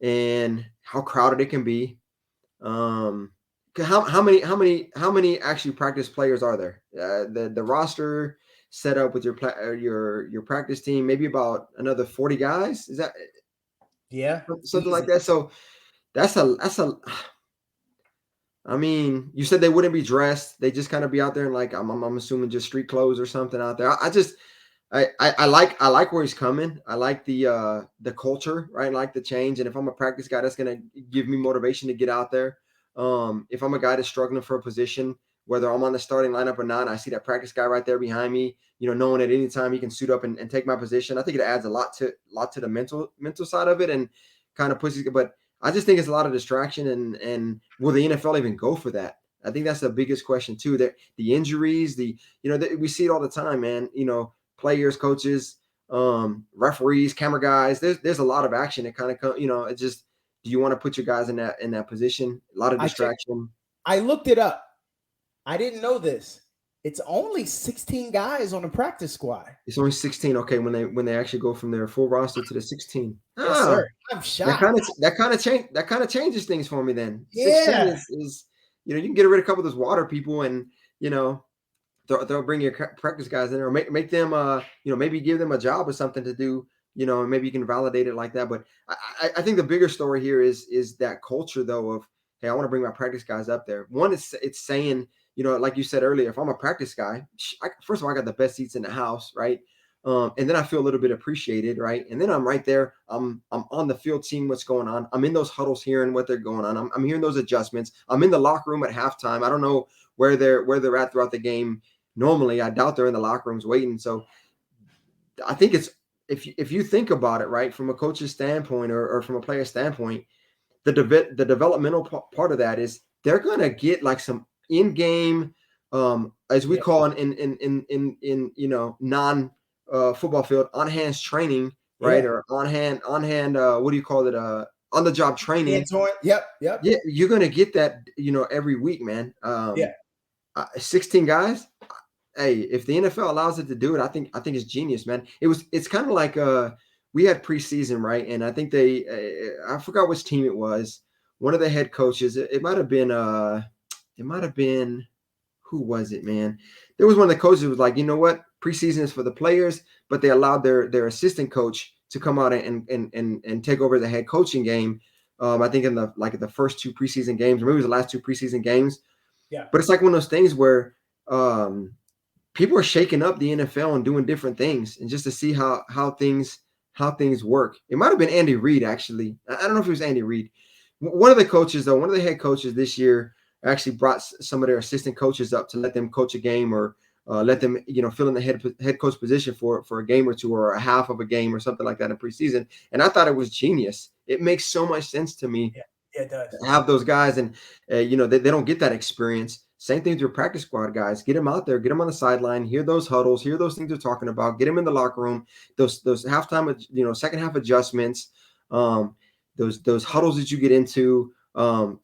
And how crowded it can be. How many actually practice players are there? The roster set up with your practice team, maybe about another 40 guys. Is that? Yeah, something like that. So that's a. I mean, you said they wouldn't be dressed; they just kind of be out there and like I'm assuming just street clothes or something out there. I like where he's coming. I like the culture, right? I like the change. And if I'm a practice guy, that's gonna give me motivation to get out there. If I'm a guy that's struggling for a position, whether I'm on the starting lineup or not, I see that practice guy right there behind me, knowing at any time he can suit up and take my position. I think it adds a lot to the mental side of it and kind of pushes. But I just think it's a lot of distraction. And will the NFL even go for that? I think that's the biggest question too. That the injuries, we see it all the time, man. Players, coaches, referees, camera guys. There's a lot of action. It kind of it just, do you want to put your guys in that position? A lot of distraction. I looked it up. I didn't know this. It's only 16 guys on the practice squad. It's only 16. Okay, when they actually go from their full roster to the 16. Yes, sir. I'm shocked. That kind of changes things for me. Then 16 is you can get rid of a couple of those water people and they'll bring your practice guys in there, or make them, maybe give them a job or something to do, and maybe you can validate it like that. But I think the bigger story here is that culture, though, of, hey, I want to bring my practice guys up there. One, it's saying, like you said earlier, if I'm a practice guy, first of all, I got the best seats in the house, right? And then I feel a little bit appreciated, right? And then I'm right there. I'm on the field seeing what's going on. I'm in those huddles hearing what they're going on. I'm hearing those adjustments. I'm in the locker room at halftime. I don't know where they're at throughout the game. Normally, I doubt they're in the locker rooms waiting. So I think it's, if you think about it, right, from a coach's standpoint or from a player standpoint, the developmental part of that is they're gonna get like some in-game, as we call it in non football field, on-hands training, right, or on-hand what do you call it, on the job training. Yep. Yeah, you're gonna get that every week, man. 16 guys. Hey, if the NFL allows it to do it, I think it's genius, man. It's kind of like we had preseason, right? And I think I forgot which team it was. One of the head coaches, it might have been who was it, man? There was one of the coaches who was like, you know what? Preseason is for the players, but they allowed their assistant coach to come out and take over the head coaching game I think in the first 2 preseason games, or maybe it was the last 2 preseason games. Yeah. But it's like one of those things where people are shaking up the NFL and doing different things, and just to see how things work. It might have been Andy Reid, actually. I don't know if it was Andy Reid. One of the coaches, though, one of the head coaches this year actually brought some of their assistant coaches up to let them coach a game, or let them, fill in the head coach position for a game or two, or a half of a game or something like that in preseason. And I thought it was genius. It makes so much sense to me. Yeah, it does. To have those guys, and they don't get that experience. Same thing with your practice squad guys. Get them out there, get them on the sideline, hear those huddles, hear those things they're talking about, get them in the locker room, those halftime, second half adjustments, those huddles that you get into, how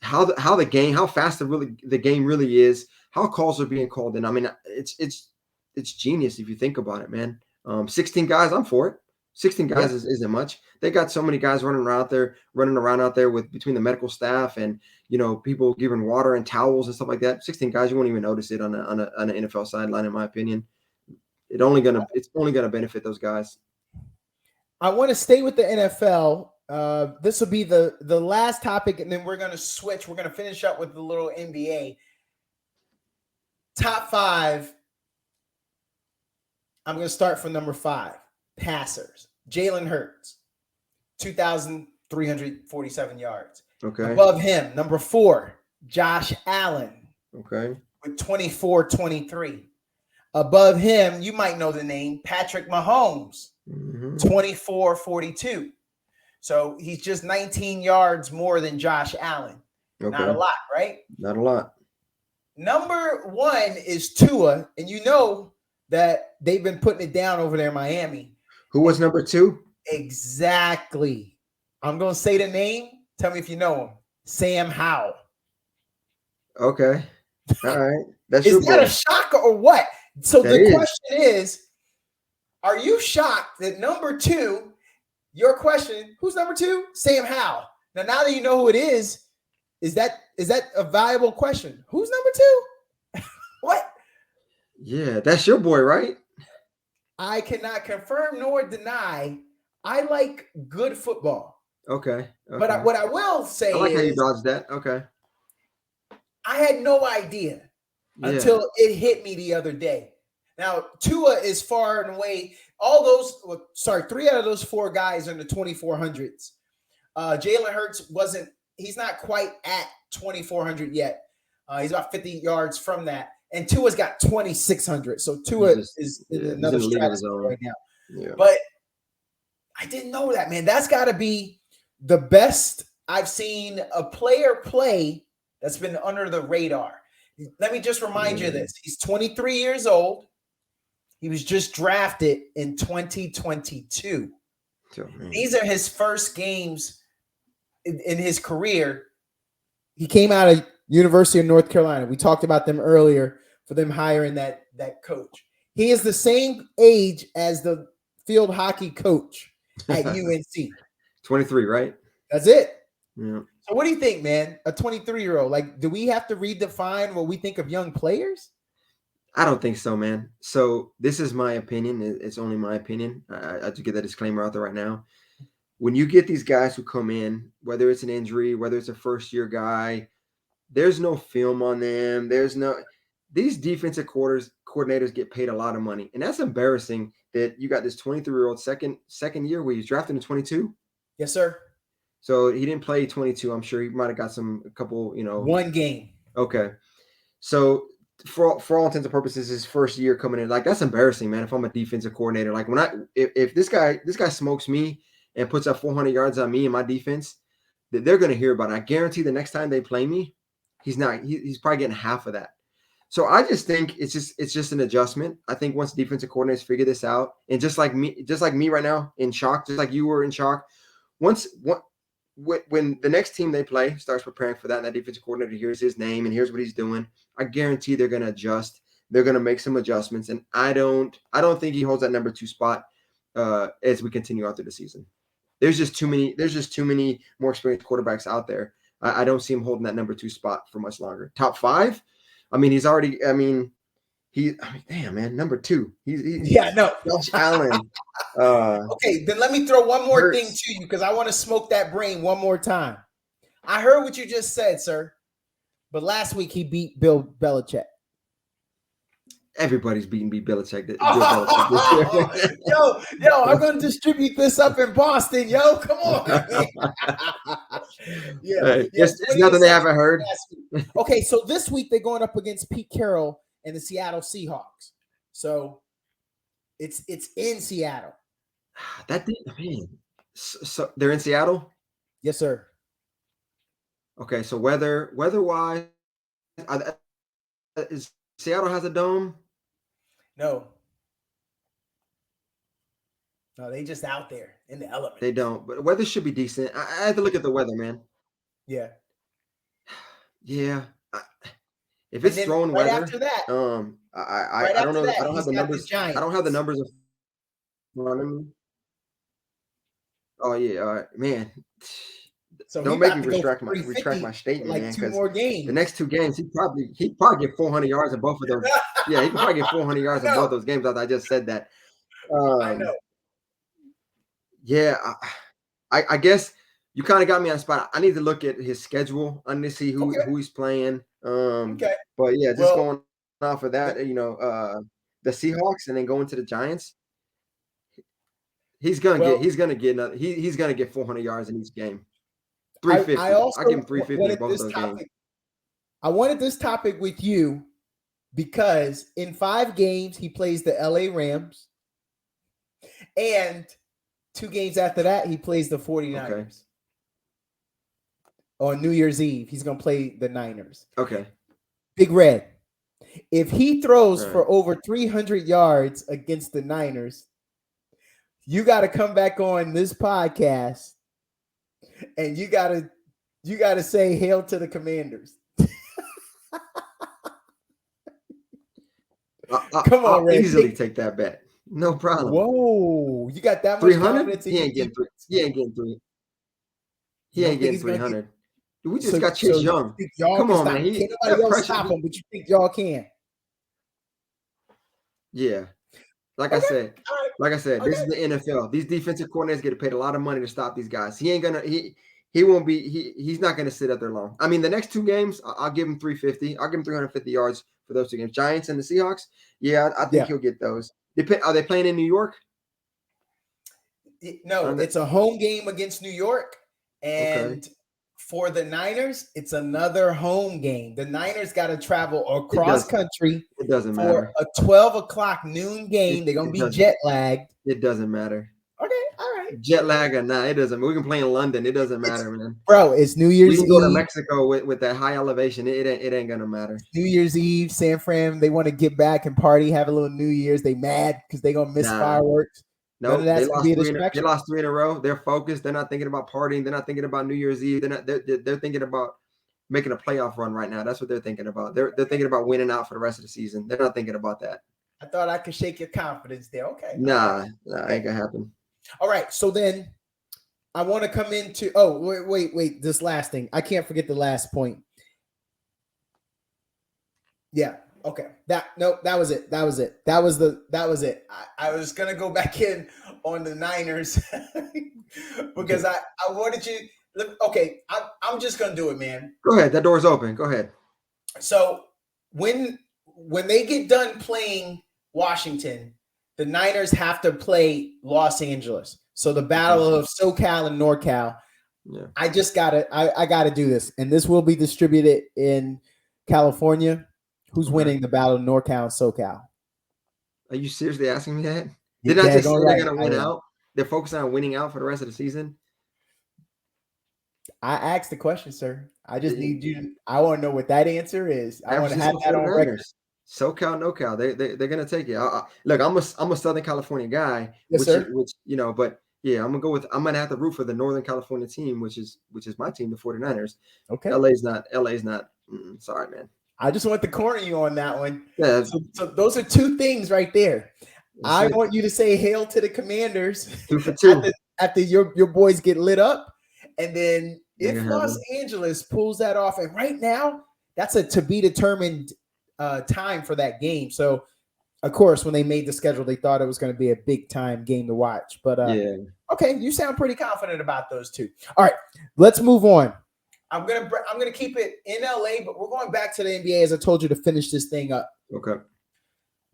fast the game really is, how calls are being called in. I mean, it's genius if you think about it, man. 16 guys, I'm for it. 16 guys isn't much. They got so many guys running around out there with between the medical staff and people giving water and towels and stuff like that. 16 guys, you won't even notice it on an NFL sideline, in my opinion. It's only gonna benefit those guys. I want to stay with the NFL. This will be the last topic, and then we're gonna switch. We're gonna finish up with the little NBA top 5. I'm gonna start from number 5. Passers. Jalen Hurts, 2,347 yards. Okay. Above him, number 4, Josh Allen. Okay. With 24-23. Above him, you might know the name, Patrick Mahomes, 24-42. So he's just 19 yards more than Josh Allen. Okay. Not a lot, right? Not a lot. Number 1 is Tua, and you know that they've been putting it down over there in Miami. Who was number 2? Exactly. I'm going to say the name. Tell me if you know him. Sam Howell. Okay. All right. That's is that a shock or what? So the question is, are you shocked that number 2, your question, who's number 2? Sam Howell. Now that you know who it is that a valuable question? Who's number 2? What? Yeah, that's your boy, right? I cannot confirm nor deny. I like good football. Okay. But what I will say I like how you dodged that. Okay. I had no idea until it hit me the other day. Now, Tua is far and away 3 out of those 4 guys are in the 2400s. Jalen Hurts he's not quite at 2400 yet. He's about 50 yards from that. And Tua's got 2,600. So Tua is in another stratosphere right now. Yeah. But I didn't know that, man. That's got to be the best I've seen a player play that's been under the radar. Let me just remind you of this. He's 23 years old. He was just drafted in 2022. These are his first games in his career. He came out of University of North Carolina. We talked about them earlier for them hiring that coach. He is the same age as the field hockey coach at UNC. 23, right? That's it. Yeah. So what do you think, man? A 23-year-old, like, do we have to redefine what we think of young players? I don't think so, man. So this is my opinion. It's only my opinion. I have to get that disclaimer out there right now. When you get these guys who come in, whether it's an injury, whether it's a first-year guy, there's no film on them. These defensive coordinators get paid a lot of money. And that's embarrassing that you got this 23-year-old second year where he was drafted in 22. Yes, sir. So he didn't play 22. I'm sure he might have got a couple, one game. Okay. So for all intents and purposes, his first year coming in, like, that's embarrassing, man. If I'm a defensive coordinator, like, if this guy smokes me and puts up 400 yards on me and my defense, they're going to hear about it. I guarantee the next time they play me, he's probably getting half of that. So I just think it's just an adjustment. I think once defensive coordinators figure this out, and just like me right now, in shock, just like you were in shock, when the next team they play starts preparing for that, and that defensive coordinator hears his name and here's what he's doing, I guarantee they're going to adjust. They're going to make some adjustments, and I don't think he holds that number 2 spot as we continue out through the season. There's just too many more experienced quarterbacks out there. I don't see him holding that number 2 spot for much longer. Top 5. Damn, man, number 2. Josh Allen. Okay, then let me throw one more thing to you because I want to smoke that brain one more time. I heard what you just said, sir. But last week he beat Bill Belichick. Everybody's beating Bill Belichick this year. yo, I'm gonna distribute this up in Boston. Yo, come on. It's nothing they haven't heard. Okay, so this week they're going up against Pete Carroll and the Seattle Seahawks. So it's in Seattle. Man. So they're in Seattle? Yes, sir. Okay, so weather-wise, is Seattle has a dome? No, they just out there in the element. They don't, but weather should be decent. I have to look at the weather, man. Yeah. If it's throwing right weather, after that, I don't know. I don't have the numbers. I don't have the numbers of front of me. Oh yeah, all right, man. So don't make me retract my statement, man. Two more games. The next 2 games, he probably get 400 yards in both of those. Yeah, he can probably get 400 yards in both those games. I just said that. I know. Yeah, I guess you kind of got me on the spot. I need to look at his schedule. I need to see who he's playing. But yeah, just going off of that, the Seahawks and then going to the Giants. He's gonna get 400 yards in each game. 350. I give him 350 in both of those games. I wanted this topic with you because in 5 games he plays the LA Rams, and 2 games after that he plays the 49ers. Okay. On New Year's Eve, he's gonna play the Niners. Okay. Big Red. If he throws for over 300 yards against the Niners, you got to come back on this podcast and you got to say hail to the Commanders. Come on, Red. Easily take that bet. No problem. Whoa, you got that much confidence? He ain't getting 3. He ain't getting 300. We just got Chase Young. Come on, man. Can't nobody else stop him, but you think y'all can? Yeah. Like I said, this is the NFL. These defensive coordinators get paid a lot of money to stop these guys. He's not gonna sit up there long. I mean, the next 2 games, I'll give him 350. I'll give him 350 yards for those 2 games. Giants and the Seahawks. Yeah, I think he'll get those. Are they playing in New York? No, it's a home game against New York, and for the Niners, it's another home game. The Niners got to travel across country. It doesn't matter. For a 12 o'clock noon game. They're going to be jet lagged. It doesn't matter. Okay, all right. Jet lag or not, it doesn't. We can play in London. It doesn't matter, man. Bro, it's New Year's Eve. We can go to Mexico with that high elevation. It ain't going to matter. New Year's Eve, San Fran, they want to get back and party, have a little New Year's. They mad because they're going to miss fireworks. No, they lost 3 in a row. They're focused. They're not thinking about partying. They're not thinking about New Year's Eve. They're thinking about making a playoff run right now. That's what they're thinking about. They're thinking about winning out for the rest of the season. They're not thinking about that. I thought I could shake your confidence there. Okay. Nah, ain't gonna happen. All right. So then I want to come into wait. This last thing. I can't forget the last point. Yeah. Okay. That was it. That was it. I was gonna go back in on the Niners because I wanted you. Okay, I'm just gonna do it, man. Go ahead. That door's open. Go ahead. So when they get done playing Washington, the Niners have to play Los Angeles. So the battle of SoCal and NorCal. Yeah. I gotta do this, and this will be distributed in California. Who's winning the battle of NorCal and SoCal? Are you seriously asking me that? Did I just say they're going to win out? They're focusing on winning out for the rest of the season? I asked the question, sir. I just need you. I want to know what that answer is. I want to have that on record. SoCal, NoCal, they're going to take it. Look, I'm a Southern California guy, yes, sir. But yeah, I'm going to have to root for the Northern California team, which is my team, the 49ers. Okay. LA's not. Sorry, man. I just want to corner you on that one. Yeah. So those are 2 things right there. I want you to say hail to the Commanders 2 for 2 after your boys get lit up. And then if Los Angeles pulls that off, and right now that's a to be determined time for that game. So of course, when they made the schedule, they thought it was going to be a big time game to watch. But okay, you sound pretty confident about those 2. All right, let's move on. I'm gonna keep it in LA, but we're going back to the NBA as I told you to finish this thing up. Okay.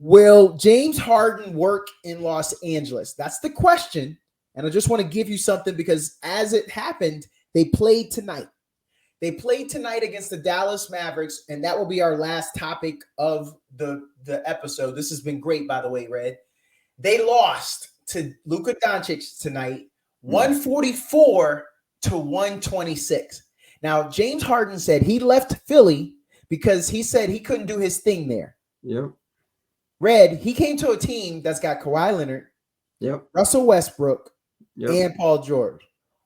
Will James Harden work in Los Angeles? That's the question. And I just want to give you something because as it happened, they played tonight. They played tonight against the Dallas Mavericks, and that will be our last topic of the episode. This has been great, by the way, Red. They lost to Luka Doncic tonight, 144 to 126. Now, James Harden said he left Philly because he said he couldn't do his thing there. Yep. Red, he came to a team that's got Kawhi Leonard, Russell Westbrook, and Paul George.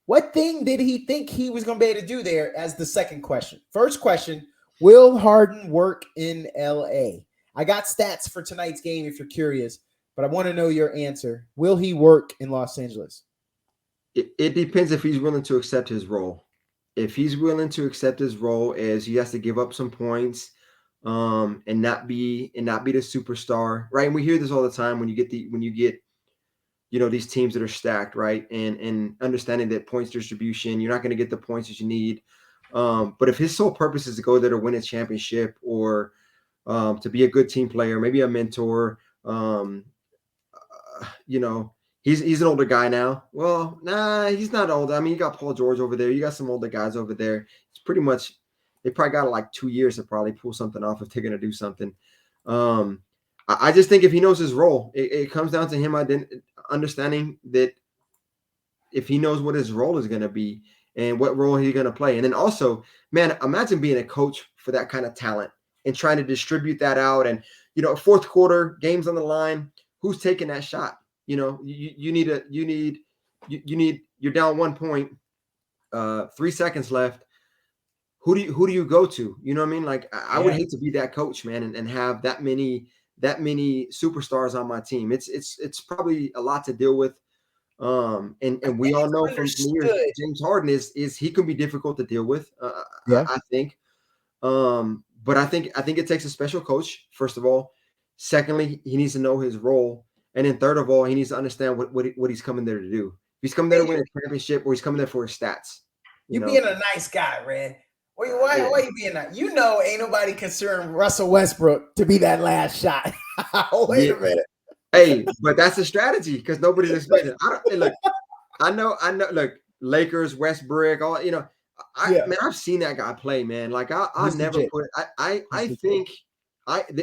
What thing did he think he was going to be able to do there as the second question? First question, will Harden work in LA? I got stats for tonight's game if you're curious, but I want to know your answer. Will he work in Los Angeles? It depends if he's willing to accept his role. If he's willing to accept his role as he has to give up some points and not be the superstar, right? And we hear this all the time when you get these teams that are stacked, right? And understanding that points distribution, you're not going to get the points that you need. But if his sole purpose is to go there to win a championship or to be a good team player, maybe a mentor, he's an older guy now. Well, nah, he's not old. I mean, you got Paul George over there. You got some older guys over there. It's pretty much, they probably got like 2 years to probably pull something off if they're going to do something. I just think if he knows his role, it comes down to him understanding that if he knows what his role is going to be and what role he's going to play. And then also, man, imagine being a coach for that kind of talent and trying to distribute that out. And, fourth quarter, games on the line, who's taking that shot? You're down 1 point, 3 seconds left. Who do you go to? You know what I mean? Like I would hate to be that coach, man, and have that many superstars on my team. It's probably a lot to deal with. And we all know from years, James Harden is he can be difficult to deal with. I think. But I think it takes a special coach, first of all. Secondly, he needs to know his role. And then third of all, he needs to understand what he's coming there to do. If he's coming there to win a championship or he's coming there for his stats. You being a nice guy, Red. Why you being that? Ain't nobody considering Russell Westbrook to be that last shot. Wait a minute. Hey, but that's a strategy because nobody's expecting. I know. Look, Lakers, Westbrook, all man, I've seen that guy play, man. Like I never put. I think.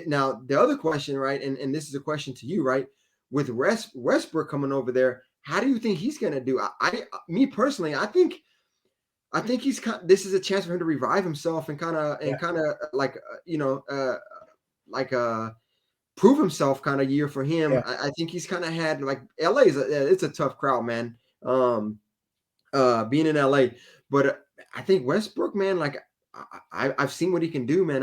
Now the other question, right? And this is a question to you, right? With Westbrook coming over there, how do you think he's going to do? Me personally, I think he's this is a chance for him to revive himself and kind of prove himself kind of year for him. Yeah. I think he's kind of had like LA it's a tough crowd, man. Being in LA, but I think Westbrook, man, like I've seen what he can do, man.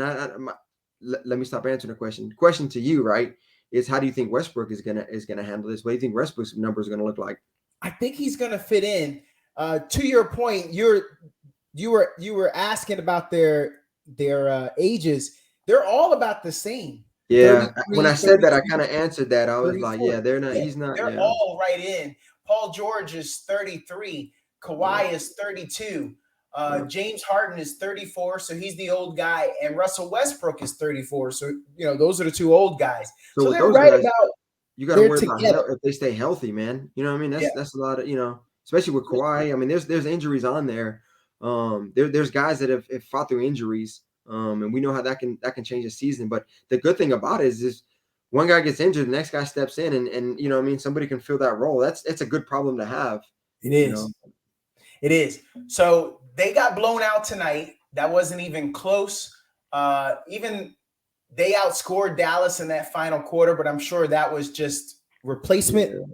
Let me stop answering the question. The question to you, right, is how do you think Westbrook is gonna handle this? What do you think Westbrook's numbers are gonna look like? I think he's gonna fit in. To your point, you were asking about their ages. They're all about the same. Yeah. When I said that, I kind of answered that. I was like, yeah, they're not. He's not. They're all right in. Paul George is 33. Kawhi is 32. James Harden is 34, so he's the old guy, and Russell Westbrook is 34. So those are the two old guys. So they're right guys, about. You got to worry about if they stay healthy, man. You know what I mean? That's a lot of especially with Kawhi. I mean, there's injuries on there. There's guys that have fought through injuries, and we know how that can change a season. But the good thing about it is one guy gets injured, the next guy steps in, and you know what I mean, somebody can fill that role. It's a good problem to have. It is. It is. So they got blown out tonight. That wasn't even close. Even they outscored Dallas in that final quarter, but I'm sure that was just replacement. Yeah.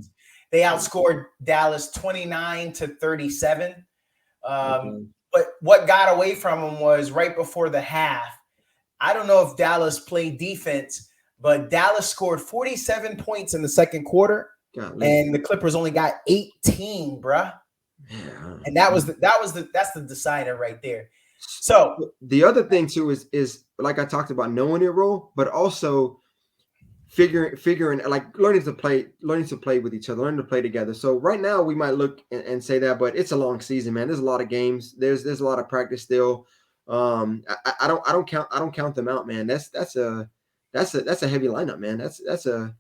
They outscored Dallas 29-37. But what got away from them was right before the half. I don't know if Dallas played defense, but Dallas scored 47 points in the second quarter, and the Clippers only got 18, bruh. Yeah. And that's the decider right there. So the other thing too is like I talked about knowing your role, but also figuring like learning to play with each other, learning to play together. So right now we might look and say that, but it's a long season, man. There's a lot of games. There's a lot of practice still. I don't count them out, man. That's a heavy lineup, man. That's a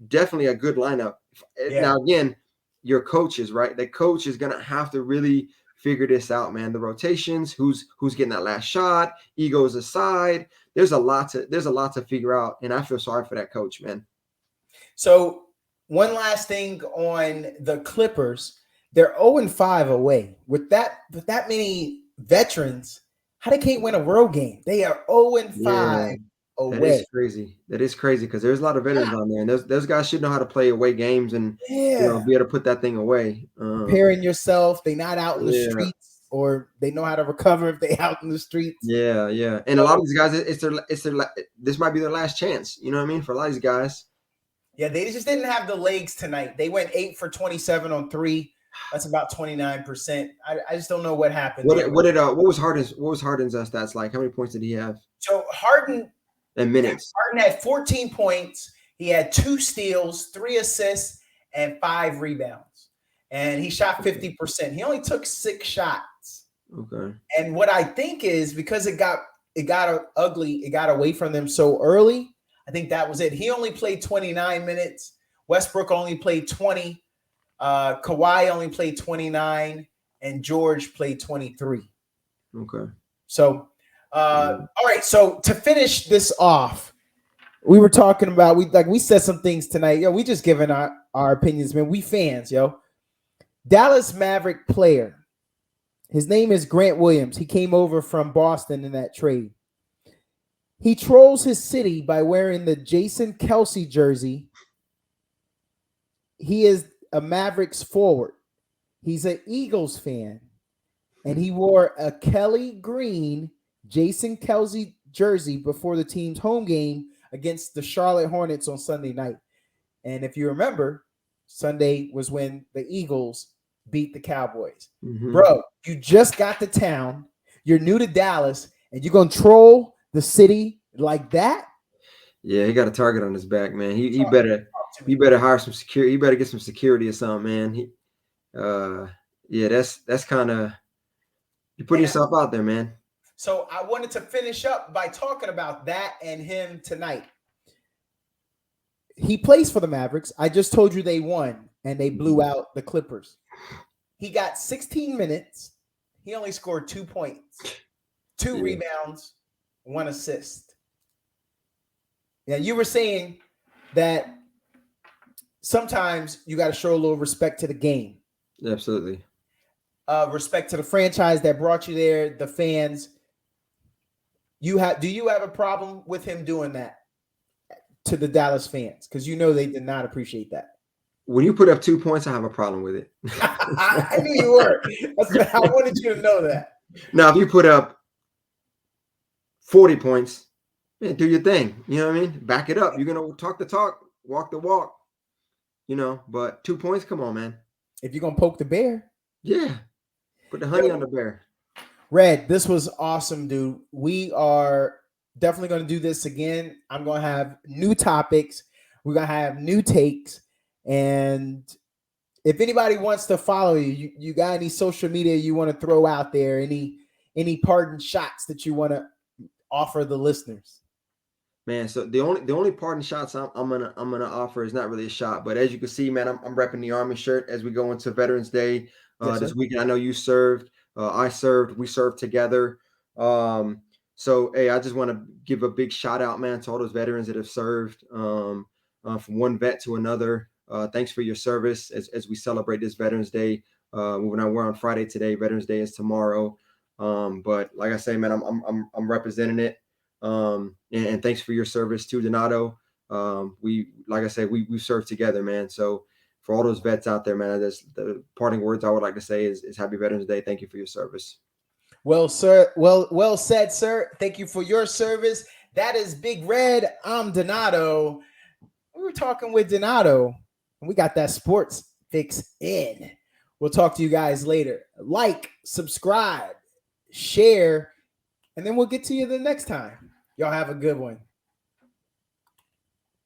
definitely a good lineup. Yeah. Now again, your coaches, right? The coach is gonna have to really figure this out, man. The rotations, who's getting that last shot, egos aside. There's a lot to figure out, and I feel sorry for that coach, man. So one last thing on the Clippers, they're 0-5 away. With that many veterans, how they can't win a road game? They are 0-5 away. That is crazy because there's a lot of veterans on there, and those guys should know how to play away games and be able to put that thing away. Preparing yourself, they not out in the streets, or they know how to recover if they out in the streets. Yeah. And a lot of these guys, this might be their last chance. You know what I mean? For a lot of these guys. Yeah, they just didn't have the legs tonight. They went 8 for 27 on 3. That's about 29%. I just don't know what happened. What was Harden's stats like? How many points did he have? So Harden and minutes. Harden had 14 points. He had 2 steals, 3 assists, and 5 rebounds. And he shot 50%. He only took 6 shots. Okay. And what I think is because it got ugly, it got away from them so early. I think that was it. He only played 29 minutes. Westbrook only played 20. Kawhi only played 29, and George played 23. Okay. So, all right. So to finish this off, we were talking about we said some things tonight. Yo, we just giving our opinions, man. We fans, yo. Dallas Maverick player. His name is Grant Williams. He came over from Boston in that trade. He trolls his city by wearing the Jason Kelce jersey. He is a Mavericks forward. He's an Eagles fan. And he wore a Kelly Green Jason Kelce jersey before the team's home game against the Charlotte Hornets on Sunday night. And if you remember, Sunday was when the Eagles beat the Cowboys. Mm-hmm. Bro, you just got to town. You're new to Dallas, and you're going to troll the city like that? Yeah, he got a target on his back, man. He better hire some security. He better get some security or something, man. That's kind of, you're putting yourself out there, man. So I wanted to finish up by talking about that and him tonight. He plays for the Mavericks. I just told you they won, and they blew out the Clippers. He got 16 minutes. He only scored 2 points, 2 rebounds, 1 assist. Yeah, you were saying that sometimes you got to show a little respect to the game. Absolutely. Respect to the franchise that brought you there, the fans. Do you have a problem with him doing that to the Dallas fans? Because you know they did not appreciate that. When you put up 2 points, I have a problem with it. I knew you were. I wanted you to know that. Now, if you put up 40 points, man, do your thing. You know what I mean? Back it up. You're going to talk the talk, walk the walk. You know, but 2 points, come on, man. If you're going to poke the bear. Yeah. Put the honey on the bear. Red, this was awesome, dude. We are definitely going to do this again. I'm going to have new topics. We're going to have new takes. And if anybody wants to follow you, you got any social media you want to throw out there? Any parting shots that you want to offer the listeners? Man, so the only parting shots I'm gonna offer is not really a shot, but as you can see, man, I'm repping the Army shirt as we go into Veterans Day this weekend. I know you served, I served, we served together. So hey, I just want to give a big shout out, man, to all those veterans that have served from one vet to another. Thanks for your service as we celebrate this Veterans Day. We're on Friday today. Veterans Day is tomorrow. But like I say, man, I'm representing it. And thanks for your service too, Donato. We served together, man. So for all those vets out there, man, the parting words I would like to say is Happy Veterans Day. Thank you for your service. Well, sir, well said, sir. Thank you for your service. That is Big Red. I'm Donato. We were talking with Donato, and we got that sports fix in. We'll talk to you guys later. Like, subscribe, share, and then we'll get to you the next time. Y'all have a good one.